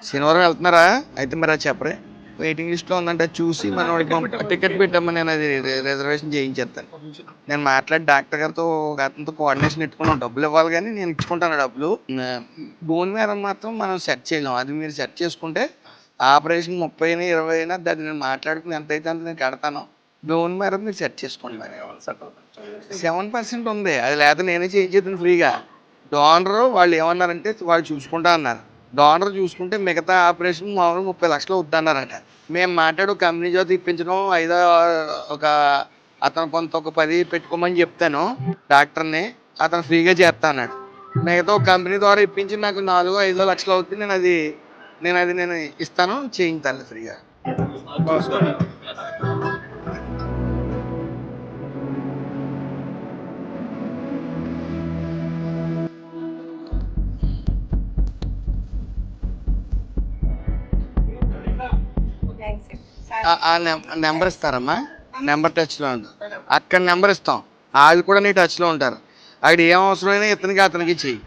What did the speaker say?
శనివారం వెళ్తున్నారా? అయితే మరి అది చెప్పరే. వెయిటింగ్ లిస్ట్లో ఉందంటే చూసి మనం టికెట్ పెట్టామని నేను అది రిజర్వేషన్ చేయించేస్తాను. నేను మాట్లాడి డాక్టర్ గారితో అతనితో కోఆర్డినేషన్ పెట్టుకున్నాను. డబ్బులు ఇవ్వాలి కానీ నేను ఇచ్చుకుంటాను డబ్బులు. బోన్ మీద మాత్రం మనం సెట్ చేయలేం. అది మీరు సెట్ చేసుకుంటే ఆపరేషన్ 30 అయినా 20 అయినా దాన్ని నేను మాట్లాడుకుని ఎంత అయితే అంత నేను కడతాను. బోన్ మీద మీరు సెట్ చేసుకోండి. మరి 7% ఉంది. అది లేకపోతే నేనే చేయించేది ఫ్రీగా. డోనరు వాళ్ళు ఏమన్నారంటే వాళ్ళు చూసుకుంటా అన్నారు. డోనర్ చూసుకుంటే మిగతా ఆపరేషన్ మామూలుగా 30 లక్షలు అవుద్దన్నారట. మేము మాట్లాడి ఒక కంపెనీ చేత ఇప్పించడం ఒక అతను కొంత ఒక 10 పెట్టుకోమని చెప్తాను డాక్టర్ని. అతను ఫ్రీగా చేస్తా అన్నాడు. మిగతా ఒక కంపెనీ ద్వారా ఇప్పించి నాకు 4-5 లక్షలు అవుతుంది. నేను ఇస్తాను, చేయించాలి ఫ్రీగా. నెంబర్ ఇస్తారమ్మా. నెంబర్ టచ్లో ఉంది. అక్కడ నెంబర్ ఇస్తాం. వాళ్ళు కూడా నీ టచ్లో ఉంటారు. అక్కడ ఏం అవసరమైనా ఇతనికి అతనికి చెయ్యి.